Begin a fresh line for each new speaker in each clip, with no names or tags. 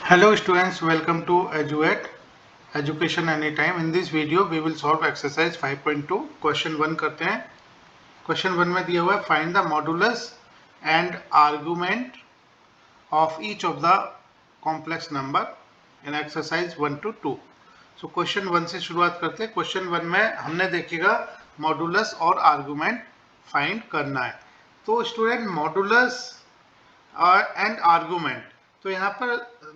Hello students, welcome to EduEd Education Anytime. In this video we will solve exercise 5.2 question 1 करते हैं. Question 1 में दिया हुआ है find the modulus and argument of each of the complex number in exercise 1 to 2. So question 1 से शुरुआत करते हैं. Question 1 में हमने देखिएगा modulus और argument find करना है. तो स्टूडेंट modulus एंड आर्गुमेंट, तो यहाँ पर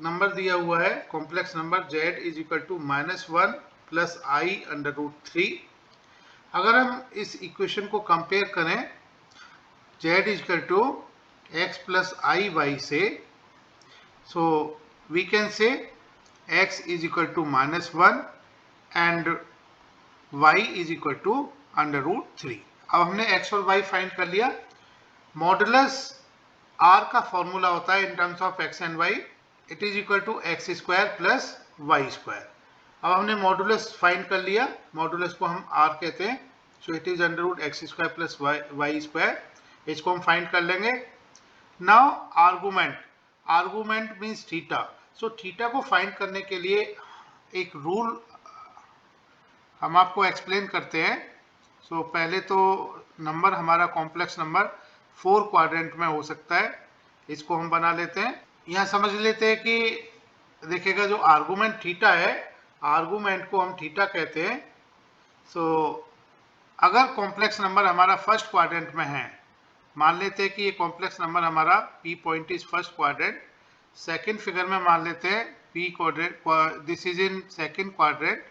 नंबर दिया हुआ है complex number z is equal to -1 plus i under root 3. अगर हम इस इक्वेशन को कंपेयर करें z is equal to x plus i y से, so we can say x is equal to -1 and y is equal to under root 3. अब हमने x और y find कर लिया. मॉडुलस r का फॉर्मूला होता है in terms of x and y, it is equal to x square plus y square. अब हमने मॉडुलस फाइंड कर लिया, मॉडुलस को हम r कहते हैं, so it is under root x square plus y square. इसको हम फाइंड कर लेंगे. Now argument, argument means theta. So theta को फाइंड करने के लिए एक रूल हम आपको एक्सप्लेन करते हैं. सो पहले तो नंबर हमारा कॉम्प्लेक्स नंबर 4 क्वाड्रेंट में हो सकता है, इसको हम बना लेते हैं. यहाँ समझ लेते हैं कि देखिएगा जो आर्गुमेंट थीटा है, आर्गुमेंट को हम थीटा कहते हैं. सो अगर कॉम्प्लेक्स नंबर हमारा फर्स्ट क्वाड्रेंट में है, मान लेते हैं कि ये कॉम्प्लेक्स नंबर हमारा p point is first quadrant, second figure में मान लेते हैं p quadrant, this is in second quadrant,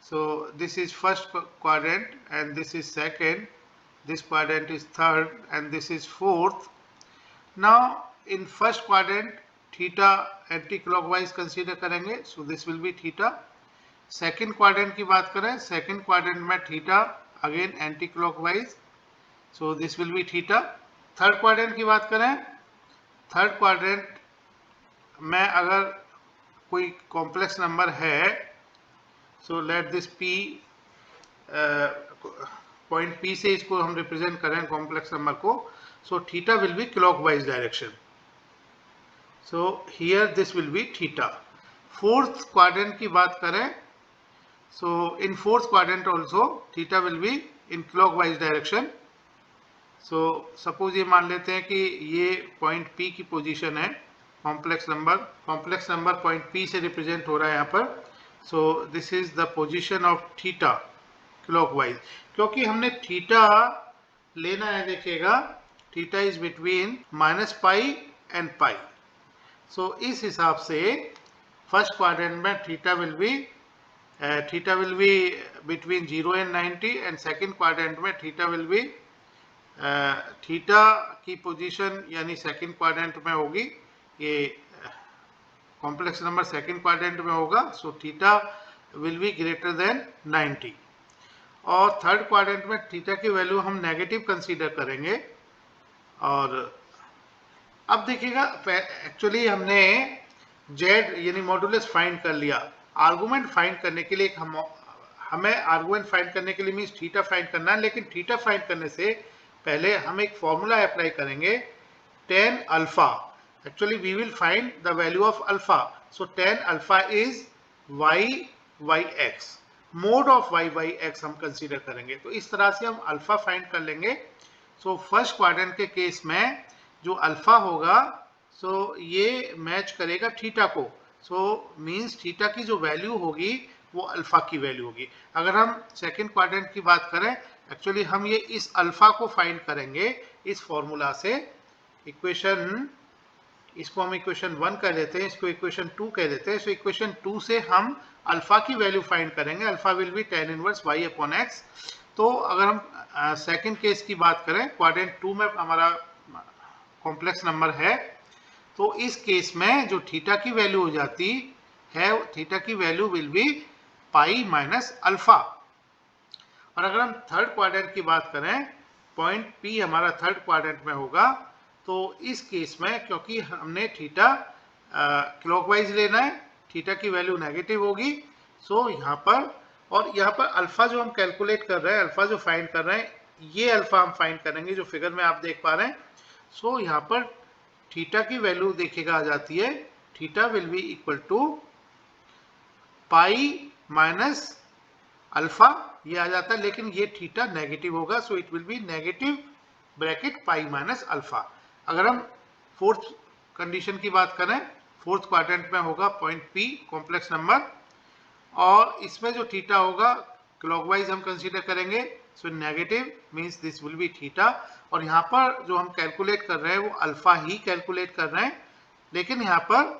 so this is first quadrant and this is second, this quadrant is third and this is fourth. Now in first quadrant theta anti-clockwise consider करेंगे, so this will be theta. second quadrant की बात करें, second quadrant में theta again anti-clockwise, so this will be theta. third quadrant की बात करें, third quadrant में अगर कोई complex number है, so let this p point P से इसको हम रिप्रेजेंट करें कॉम्प्लेक्स नंबर को, so theta will be clockwise direction, so here this will be theta. Fourth quadrant की बात करें, so in fourth quadrant also theta will be in clockwise direction. So suppose ये मान लेते हैं कि ये पॉइंट P की पोजीशन है, कॉम्प्लेक्स नंबर पॉइंट P से रिप्रेजेंट हो रहा है यहाँ पर. So this is the position of theta clockwise. क्योंकि हमने थीटा लेना है, देखिएगा theta is between -pi and pi, so इस हिसाब से फर्स्ट क्वाड्रेंट में theta will be between 0 and 90 and second quadrant में थीटा विल बी, थीटा की पोजीशन यानी सेकंड क्वाड्रेंट में होगी, ये कॉम्प्लेक्स नंबर सेकंड क्वाड्रेंट में होगा, so theta will be greater than 90. और थर्ड क्वाड्रेंट में थीटा की वैल्यू हम नेगेटिव कंसीडर करेंगे. और अब देखिएगा एक्चुअली हमने z यानी मॉडुलस फाइंड कर लिया. आर्गुमेंट फाइंड करने के लिए हमें आर्गुमेंट फाइंड करने के लिए मींस थीटा फाइंड करना है, लेकिन थीटा फाइंड करने से पहले हम एक फॉर्मूला अप्लाई करेंगे, tan alpha. Actually we will find the value of alpha, so tan alpha is y x, mod of y by x हम कंसीडर करेंगे. तो इस तरह से हम अल्फा फाइंड कर लेंगे. सो फर्स्ट क्वाड्रेंट के केस में जो अल्फा होगा, सो ये मैच करेगा थीटा को, सो मींस थीटा की जो वैल्यू होगी वो अल्फा की वैल्यू होगी. अगर हम सेकंड क्वाड्रेंट की बात करें, एक्चुअली हम ये इस अल्फा को फाइंड करेंगे इस फॉर्मूला से. इक्वेशन, इसको हम इक्वेशन 1 कह देते हैं, इसको इक्वेशन 2 कह देते हैं. सो इक्वेशन 2 से हम अल्फा की वैल्यू फाइंड करेंगे, alpha will be tan inverse y upon x. तो अगर हम सेकंड केस की बात करें, क्वाड्रेंट 2 में हमारा कॉम्प्लेक्स नंबर है, तो इस केस में जो थीटा की वैल्यू हो जाती है, थीटा की value will be pi minus alpha. और अगर हम थर्ड क्वाड्रेंट की बात करें, पॉइंट P हमारा थर्ड क्वाड्रेंट में होगा, तो इस केस में क्योंकि हमने थीटा क्लॉकवाइज लेना है, थीटा की वैल्यू नेगेटिव होगी, सो यहाँ पर, और यहाँ पर अल्फा जो हम कैलकुलेट कर रहे हैं, अल्फा जो फाइंड कर रहे हैं, ये अल्फा हम फाइंड करेंगे जो फिगर में आप देख पा रहे हैं. सो यहाँ पर थीटा की वैल्यू देखिएगा आ जाती है theta will be equal to pi minus alpha, ये आ जाता है, लेकिन ये थीटा नेगेटिव होगा, so it will be negative bracket pi minus alpha. अगर हम फोर्थ कंडीशन की बात करें, फोर्थ क्वाड्रेंट में होगा पॉइंट पी कॉम्प्लेक्स नंबर, और इसमें जो थीटा होगा क्लॉकवाइज हम कंसीडर करेंगे, so negative means this will be theta. और यहाँ पर जो हम कैलकुलेट कर रहे हैं वो अल्फा ही कैलकुलेट कर रहे हैं, लेकिन यहाँ पर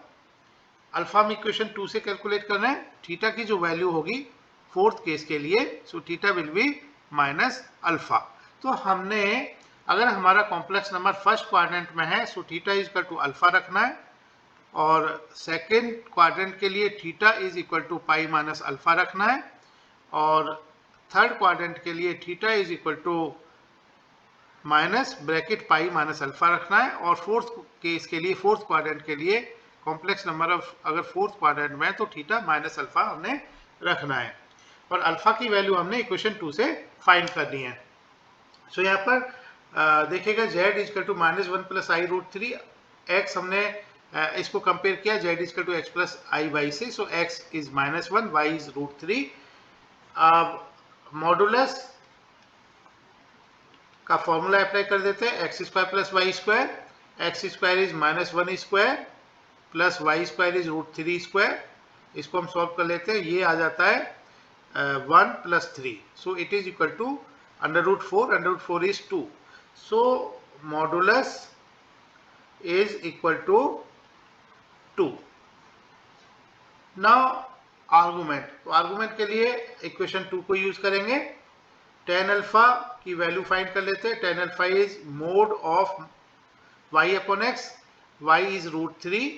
अल्फा हम इक्वेशन 2 से कैलकुलेट कर रहे हैं। थीटा की जो वैल्यू होगी फोर्थ केस के लिए, सो theta will be minus alpha. तो हमने अगर हमारा कॉम्प्लेक्स नंबर फर्स्ट क्वाड्रेंट में है, so theta is equal to alpha रखना है, और सेकेंड क्वाड्रेंट के लिए theta is equal to pi minus alpha रखना है, और थर्ड क्वाड्रेंट के लिए theta is equal to minus bracket pi minus alpha रखना है, और फोर्थ केस के लिए, फोर्थ क्वाड्रेंट के लिए कॉम्प्लेक्स नंबर ऑफ अगर फोर्थ क्वाड्रेंट में है तो थीटा माइनस अल्फा हमने रखना है, और अल्फा की वैल्यू हमने इक्वेशन 2 से फाइंड करनी है। सो यहाँ पर देखिएगा z is equal to minus 1 plus i root 3, x हमने इसको कंपेयर किया z is equal to x plus i y से, so x is minus 1, y is root 3। Modulus का फॉर्मूला अप्लाई कर देते हैं, x square plus y square, x square is minus 1 square plus y square is root 3 square. इसको हम solve कर लेते हैं, ये आ जाता है 1 plus 3, so it is equal to under root 4 is 2, so modulus is equal to 2। Now argument, तो आर्गुमेंट के लिए इक्वेशन 2 को यूज करेंगे। tan अल्फा की वैल्यू फाइंड कर लेते हैं, tan alpha is mod of y upon x, y is root 3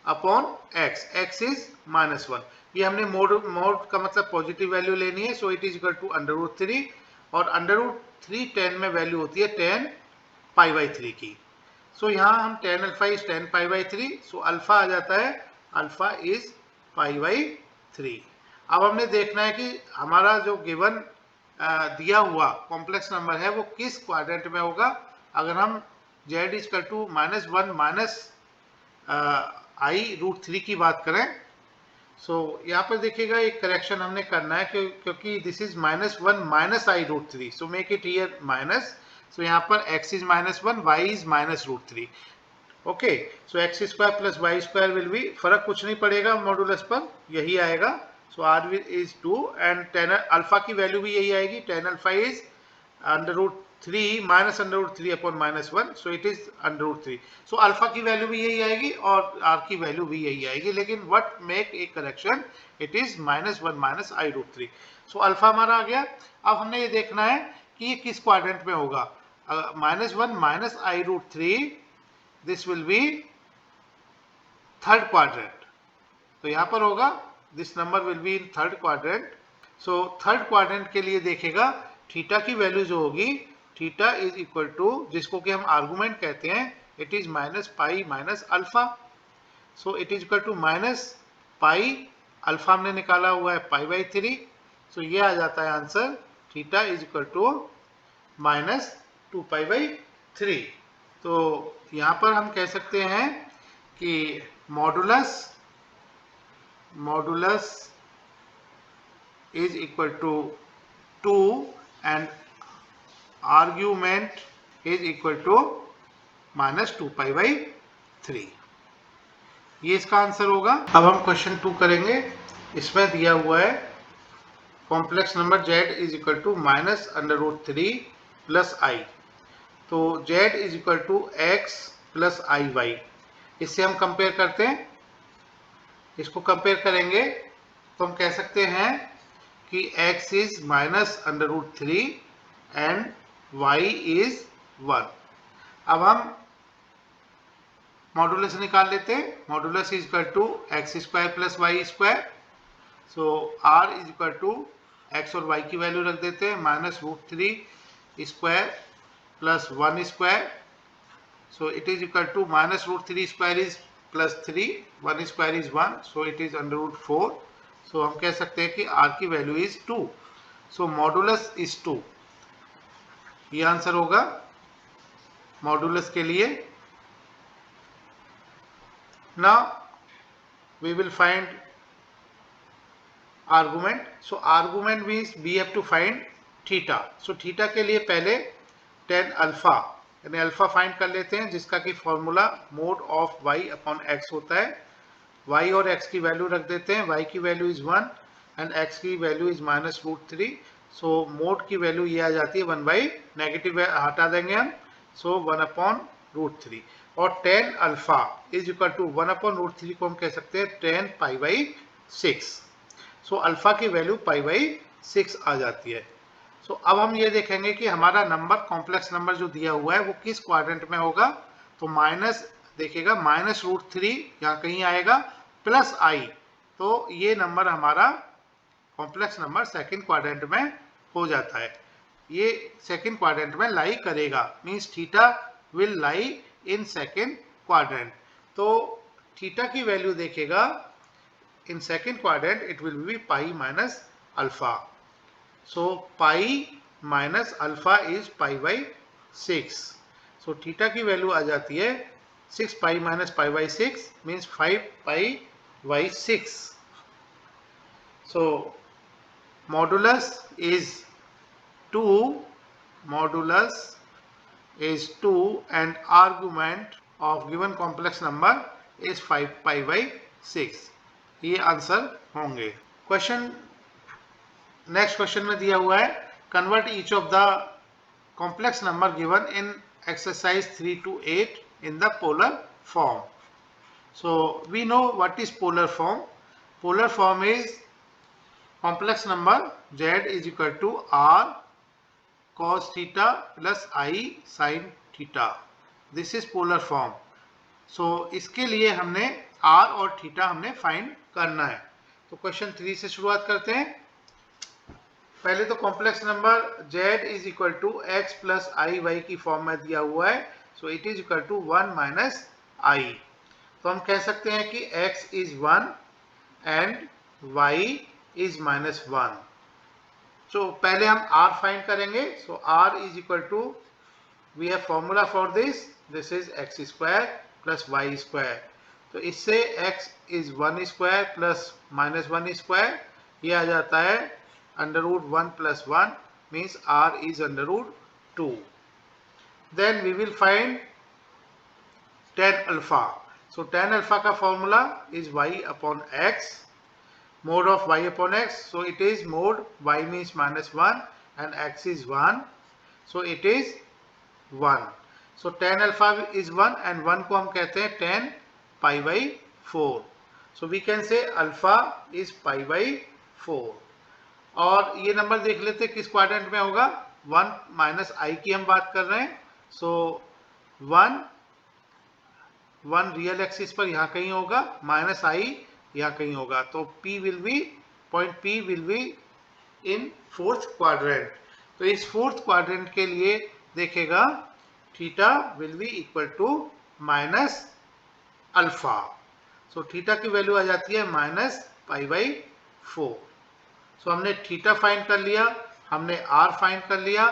upon x, x is minus 1। ये हमने मोड का मतलब पॉजिटिव वैल्यू लेनी है, so it is equal to under root 3, और अंडर रूट 3 10 में वैल्यू होती है tan पाई बाई 3 की। सो यहाँ हम tan alpha is tan pi by 3, so alpha आ जाता है अल्फा इज पाई बाई 3। अब हमने देखना है कि हमारा जो गिवन दिया हुआ कॉम्प्लेक्स नंबर है वो किस क्वाड्रेंट में होगा। अगर हम z is equal to minus 1 minus i root 3 की बात करें, सो यहाँ पर देखिएगा एक करेक्शन हमने करना है, क्योंकि this is minus 1 minus i root 3, so make it here minus, so यहाँ पर x is minus 1, y is minus root 3। Okay, so x square plus y square will be, फर्क कुछ नहीं पड़ेगा मॉडुलस पर, यही आएगा, so r is 2, and tan alpha की वैल्यू भी यही आएगी, tan alpha is under root 3 minus under root 3 upon minus 1, so it is under root 3। So alpha की वैल्यू भी यही आएगी और आर की वैल्यू भी यही आएगी, लेकिन what make a correction, it is minus 1 minus i root 3। So alpha हमारा आ गया। अब हमने ये देखना है कि ये किस क्वाड्रेंट में होगा। Minus 1 minus i root 3, this will be third quadrant, तो यहां पर होगा this number will be in third quadrant. So third quadrant के लिए देखेगा थीटा की वैल्यू जो होगी, थीटा इज इक्वल टू, जिसको कि हम आर्गुमेंट कहते हैं, it is minus pi minus alpha, so it is equal to minus pi, alpha हमने निकाला हुआ है पाई बाई 3, सो ये आ जाता है answer, theta is equal to minus 2 pi by 3। तो यहां पर हम कह सकते हैं कि modulus is equal to 2 and argument is equal to minus 2 pi by 3, ये इसका आंसर होगा। अब हम क्वेश्चन 2 करेंगे। इसमें दिया हुआ है complex number z is equal to minus under root 3 plus i, तो z is equal to x plus i y, इससे हम कंपेयर करते हैं। इसको कंपेयर करेंगे तो हम कह सकते हैं कि x is minus under root 3 and y is 1। अब हम मॉडुलस निकाल लेते हैं। Modulus is equal to x square plus y square, so r is equal to x और y की वैल्यू रख देते हैं, minus root 3 square plus 1 square, so it is equal to minus root 3 square is plus 3, 1 square is 1, so it is under root 4, so हम कह सकते हैं कि r की value is 2, so modulus is 2, ये आंसर होगा मॉडुलस के लिए। Now we will find argument. So argument means we have to find theta. So theta के लिए पहले tan अल्फा यानी अल्फा फाइंड कर लेते हैं, जिसका कि formula mod of y upon x होता है. y और x की वैल्यू रख देते हैं. y की वैल्यू इज 1 एंड x की वैल्यू इज -√3. सो मोड की वैल्यू ये आ जाती है 1 बाई नेगेटिव हटा देंगे हम, सो 1/√3. और tan alpha is equal to 1/√3 को हम कह सकते हैं tan π/6. सो अल्फा की वैल्यू π/6 आ जाती है. सो अब हम ये देखेंगे कि हमारा नंबर कॉम्प्लेक्स नंबर जो दिया हुआ है वो किस क्वाड्रेंट में होगा. तो माइनस देखिएगा -√3 यहाँ कहीं आएगा, प्लस i, तो ये नंबर हमारा कॉम्प्लेक्स नंबर सेकंड क्वाड्रेंट में हो जाता है. ये सेकंड क्वाड्रेंट में लाई करेगा, means theta will lie in second quadrant. तो थीटा की वैल्यू देखेगा in second quadrant it will be pi minus alpha. So pi minus alpha is π/6. So theta की वैल्यू आ जाती है 6 pi minus π/6 means 5 π/6. So modulus is 2 and argument of given complex number is 5 π/6. ये answer होंगे. Question next question में दिया हुआ है convert each of the complex number given in exercise 3 to 8 in the polar form. So we know what is polar form. Polar form is complex number z is equal to r cos theta plus i sin theta. This is polar form. So इसके लिए हमने r और theta हमने find करना है. तो question 3 से शुरुआत करते हैं. पहले तो complex number z is equal to x plus i y की फॉर्म में दिया हुआ है. So it is equal to 1 minus i. तो हम कह सकते हैं कि x is 1 and y is -1. So पहले हम r फाइंड करेंगे. So r is equal to, we have formula for this, this is x square plus y square. तो इससे x is 1 square plus -1 square, ये आ जाता है √1 plus 1 means r is √2. Then we will find tan alpha. So tan alpha का formula is y upon x, mod of y upon x. So it is mod y means -1 and x is 1, so it is 1. So tan alpha is 1 and 1 को हम कहते हैं tan π/4. So we can say alpha is π/4. और ये number देख लेते हैं किस क्वाड्रेंट में होगा. 1 माइनस i की हम बात कर रहे हैं. सो 1 रियल एक्सिस पर यहाँ कहीं होगा, माइनस i यहाँ कहीं होगा. तो point P will be in fourth quadrant. तो इस फोर्थ क्वाड्रेंट के लिए देखेगा theta will be equal to minus alpha. So theta की वैल्यू आ जाती है -π/4. सो हमने थीटा फाइंड कर लिया, हमने r फाइंड कर लिया.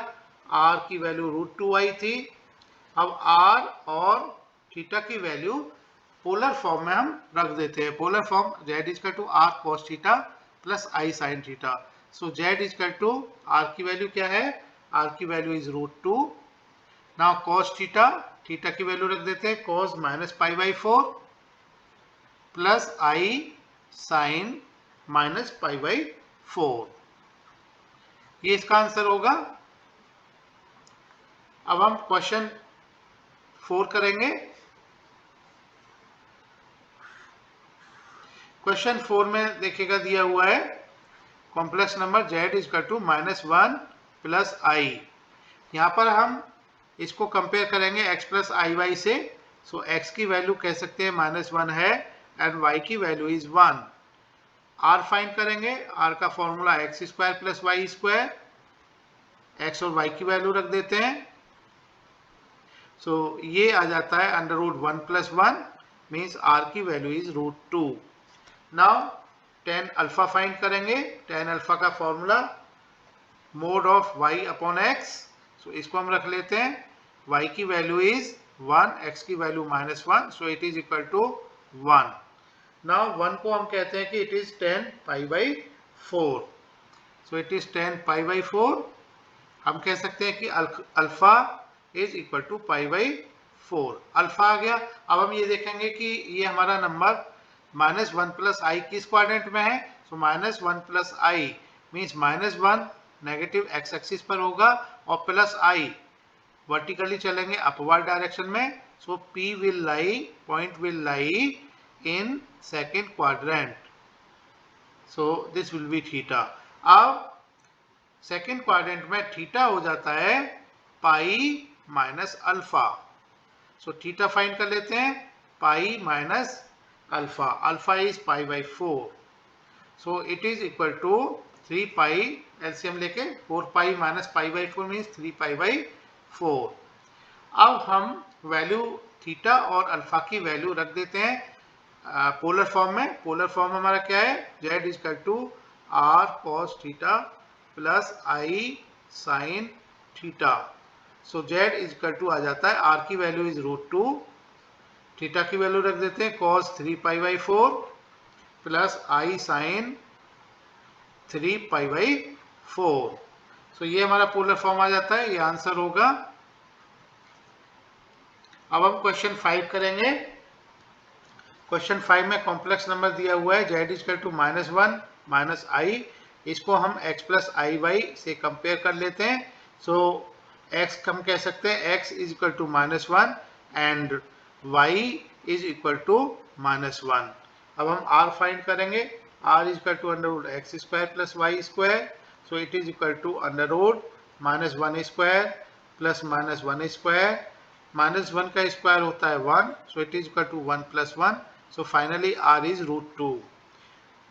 r की वैल्यू √2i थी. अब r और थीटा की वैल्यू पोलर फॉर्म में हम रख देते हैं. Polar form z is to r cos theta plus i sin theta. So z is to r की वैल्यू क्या है, r की value is √2. Now cos theta, theta की वैल्यू रख देते हैं cos -π/4 प्लस i sin -π/4. ये इसका आंसर होगा. अब हम क्वेश्चन 4 करेंगे. क्वेश्चन 4 में देखिएगा दिया हुआ है complex number z is to -1 plus i. यहाँ पर हम इसको कंपेयर करेंगे x प्लस आई वाई से. सो x की वैल्यू कह सकते हैं -1 है एंड y की वैल्यू इज 1. r फाइंड करेंगे. r का formula x square plus y square. x और y की वैल्यू रख देते हैं. सो ये आ जाता है √1 प्लस 1 मीन्स r की value is √2. Now tan alpha find करेंगे. tan अल्फा का formula mod of y upon x. So इसको हम रख लेते हैं. y की वैल्यू इज 1, x की value -1, so it is equal to 1. Now 1 को हम कहते हैं कि it is 10 pi by 4. So it is 10 pi by 4. हम कह सकते हैं कि alpha is equal to pi by 4. Alpha आ गया. अब हम ये देखेंगे कि ये हमारा नंबर -1 प्लस आई किस क्वाड्रेंट में है. So -1 plus i means -1 negative x axis पर होगा और प्लस आई वर्टिकली चलेंगे अपवर्ड डायरेक्शन में. So p will lie, point will lie in second quadrant. So this will be theta. अब सेकेंड क्वाड्रेंट में थीटा हो जाता है pi minus alpha. So theta find कर लेते हैं. Pi minus alpha. Alpha is pi by 4. So it is equal to 3 pi, LCM लेके 4 pi minus pi by 4 means 3 pi by 4. अब हम वैल्यू थीटा और अल्फा की वैल्यू रख देते हैं पोलर फॉर्म में. पोलर फॉर्म हमारा क्या है. z is equal to r cos theta plus i sine theta. So z is equal to आ जाता है, r की वैल्यू इज √2, थीटा की वैल्यू रख देते हैं cos 3 pi by 4 plus i sine 3 pi by 4. सो ये हमारा पोलर फॉर्म आ जाता है. ये आंसर होगा. अब हम क्वेश्चन 5 करेंगे. क्वेश्चन 5 में कॉम्प्लेक्स नंबर दिया हुआ है z is equal to -1 minus i. इसको हम x प्लस आई वाई से कंपेयर कर लेते हैं. सो x हम कह सकते हैं x is equal to -1 and y is equal to -1. अब हम r फाइंड करेंगे. r is equal to under x square plus y square. So it is equal to under -1 square plus -1 square. -1 का square होता है 1. So it is equal to 1 plus 1. So finally r is √2.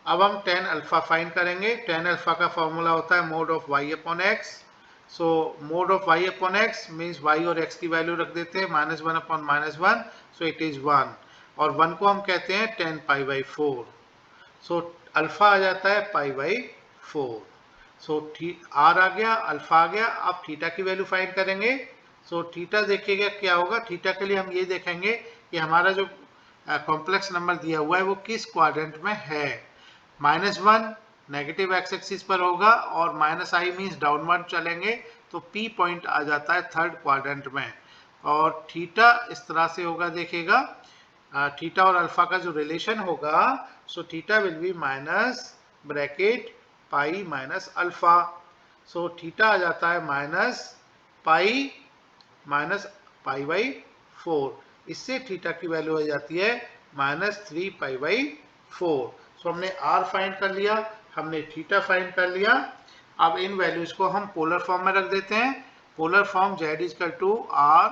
अब हम tan alpha find करेंगे. tan alpha का formula होता है mode of y upon x. So mode of y upon x means y और x की वैल्यू रख देते हैं -1 अपॉन -1. सो इट इज 1 और 1 को हम कहते हैं 10 पाई बाई 4. सो अल्फा आ जाता है पाई बाई 4. सो r आ गया, अल्फा आ गया. अब थीटा की वैल्यू फाइंड करेंगे. सो थीटा देखिएगा क्या होगा. थीटा के लिए हम ये देखेंगे कि हमारा जो कॉम्प्लेक्स नंबर दिया हुआ है वो किस क्वाड्रेंट में है. -1 नेगेटिव एक्स एक्सिस पर होगा और -i मीन्स डाउनवर्ड चलेंगे तो P पॉइंट आ जाता है थर्ड क्वाड्रेंट में. और थीटा इस तरह से होगा. देखिएगा थीटा और अल्फा का जो रिलेशन होगा. So theta will be minus bracket pi minus alpha. So theta आ जाता है माइनस पाई बाई 4. इससे थीटा की वैल्यू आ जाती है -3 पाई बाई 4. सो हमने r फाइंड कर लिया, हमने थीटा फाइंड कर लिया. अब इन वैल्यूज को हम पोलर फॉर्म में रख देते हैं. Polar form z is equal to r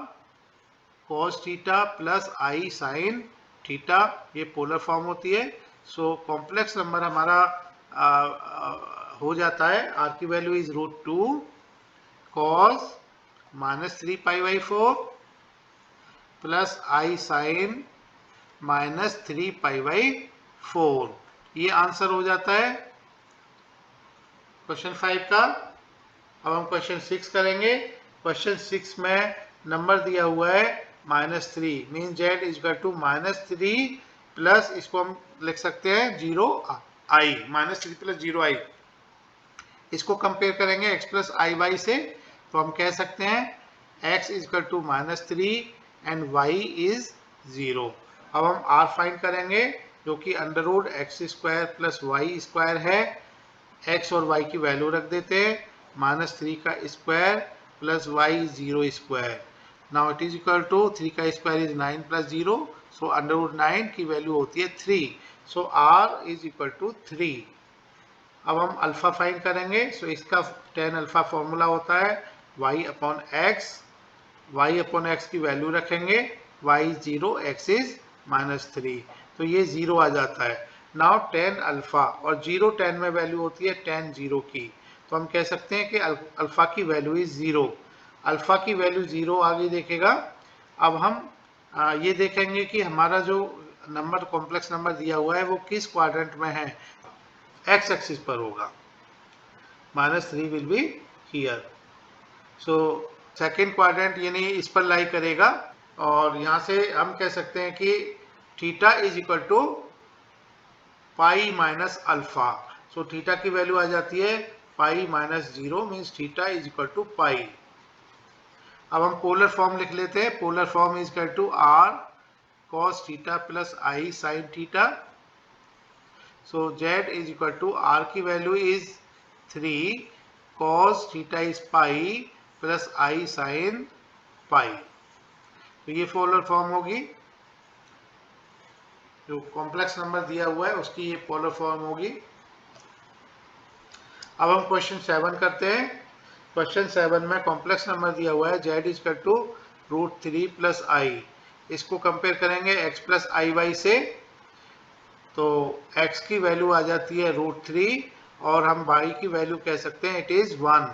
cos theta plus i sine theta. ये पोलर फॉर्म होती है. सो कॉम्प्लेक्स नंबर हमारा हो जाता है. r की value is √2 cos -3 pi by 4 plus i sine -3 pi by 4. ये आंसर हो जाता है क्वेश्चन 5 का. अब हम क्वेश्चन 6 करेंगे. क्वेश्चन 6 में नंबर दिया हुआ है -3 mean z is equal to -3 plus इसको हम लिख सकते हैं 0i. -3 plus 0i. इसको कंपेयर करेंगे x प्लस आई वाई से तो हम कह सकते हैं x is equal to -3 and y is 0. अब हम r फाइंड करेंगे जो कि under x square plus y square है. x और y की वैल्यू रख देते हैं. -3 का square plus y 0 square. Now it is equal to 3 का square is 9 plus 0. So under √ 9 की वैल्यू होती है 3. So r is equal to 3. अब हम अल्फा फाइंड करेंगे. सो इसका tan अल्फा फॉर्मूला होता है y upon x. y upon x की वैल्यू रखेंगे. y 0, x is -3. तो ये 0 आ जाता है. नाउ tan अल्फा और 0 tan में वैल्यू होती है tan 0 की. तो हम कह सकते हैं कि अल्फा की वैल्यू इज 0. अल्फा की वैल्यू 0 आगे देखेगा. अब हम ये देखेंगे कि हमारा जो नंबर कॉम्प्लेक्स नंबर दिया हुआ है वो किस क्वाड्रेंट में है. एक्स एक्सिस पर होगा. -3 will be here. So second quadrant यानी इस पर लाई करेगा और यहाँ से हम कह सकते हैं कि theta is equal to pi minus alpha. So theta की वैल्यू आ जाती है pi minus 0 means theta is equal to pi. अब हम पोलर फॉर्म लिख लेते हैं। Polar form is equal to r cos theta plus i sine theta. So z is equal to r की value is 3 cos theta is pi plus i sine pi. तो ये polar form होगी, जो complex number दिया हुआ है उसकी ये पोलर फॉर्म होगी। अब हम क्वेश्चन 7 करते हैं। क्वेश्चन 7 में कॉम्प्लेक्स नंबर दिया हुआ है z is equal to √3 plus i. इसको कंपेयर करेंगे x प्लस आई वाई से, तो x की वैल्यू आ जाती है √3 और हम y की वैल्यू कह सकते हैं it is 1।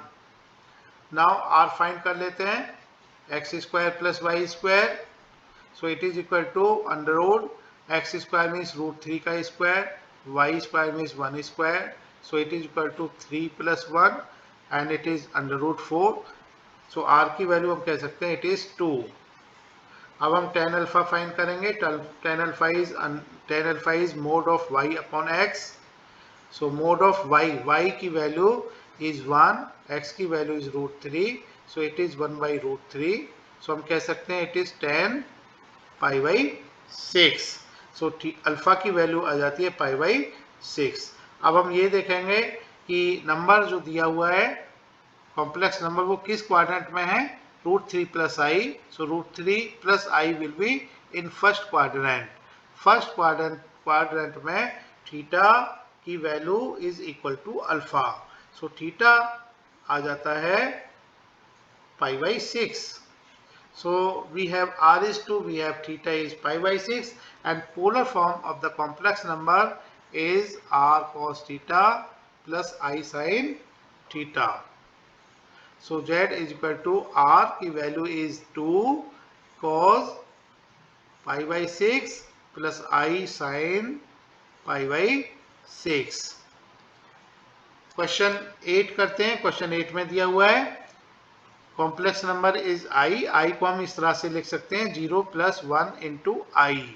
Now r find कर लेते हैं। x square plus y square, so it is equal to under root x square means √3 का square, y square means 1 square, so it is equal to 3 plus 1 and it is under root 4। So r की value हम कह सकते हैं it is 2। अब हम tan alpha find करेंगे। tan alpha is mod of y upon x। So mode of y की value is 1, x की value is √3, so it is 1 by √3। सो हम कह सकते हैं it is tan pi by 6। So alpha की value आ जाती है पाई बाई 6। अब हम ये देखेंगे कि नंबर जो दिया हुआ है कॉम्प्लेक्स नंबर वो किस क्वाड्रेंट में है, √3 plus i. So √3 plus i will be in first quadrant. First quadrant में थीटा की value is equal to alpha. So theta आ जाता है pi by 6। So we have r is 2, we have theta is pi by 6, and polar form of the complex number is r cos theta plus I sin theta. So z is equal to r की value is 2 cos pi by 6 plus I sin pi by 6। Question 8 करते हैं। Question 8 में दिया हुआ है complex number is I को हम इस तरह से लिख सकते हैं 0 प्लस 1 इंटू आई।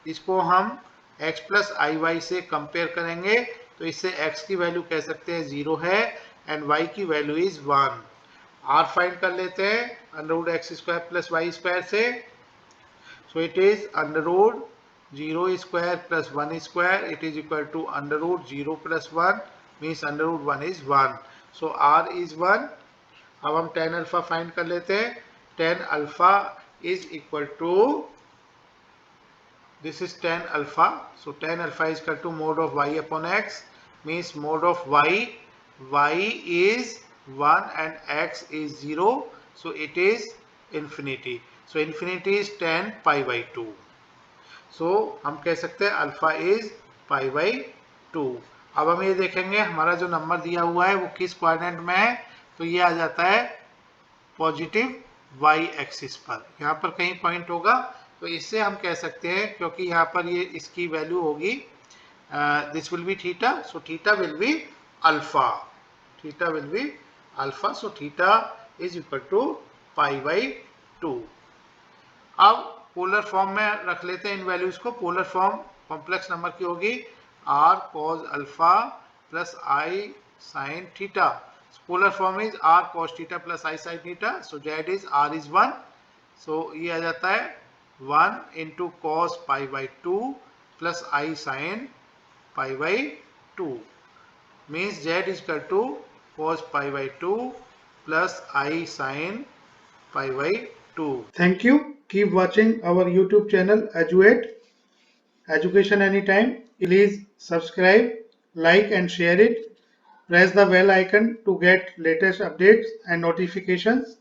इसको हम x प्लस आई वाई से कंपेयर करेंगे तो इससे x की वैल्यू कह सकते हैं 0 है एंड y की वैल्यू इज 1। r फाइंड कर लेते हैं under root x square plus y square से। So it is under root 0 square plus 1 square, it is equal to under root 0 plus 1 means under root 1 is 1। So r is 1। अब हम tan alpha find कर लेते हैं। tan alpha is equal to, this is tan alpha, so tan alpha is equal to mod of y upon x means mod of y is 1 and x is 0, so it is infinity. So infinity is tan pi by 2। So हम कह सकते हैं alpha is pi by 2। अब हम ये देखेंगे हमारा जो नंबर दिया हुआ है वो किस क्वाड्रेंट में है, तो ये आ जाता है पॉजिटिव y एक्सिस पर। यहाँ पर कहीं पॉइंट होगा तो इससे हम कह सकते हैं, क्योंकि यहाँ पर ये इसकी वैल्यू होगी this will be theta, so theta will be alpha, theta will be alpha, so theta is equal to pi by 2। अब पोलर फॉर्म में रख लेते हैं इन वैल्यूज को। पोलर फॉर्म कॉम्प्लेक्स नंबर की होगी r cos alpha plus i sin theta. Polar form is r cos theta plus i sin theta. So z is r is 1, so ये आ जाता है 1 into cos pi by 2 plus i sin pi by 2 means z is equal to cos pi by 2 plus i sin pi by 2। Thank you. Keep watching our YouTube channel Eduate Education Anytime. Please subscribe, like and share it. Press the bell icon to get latest updates and notifications.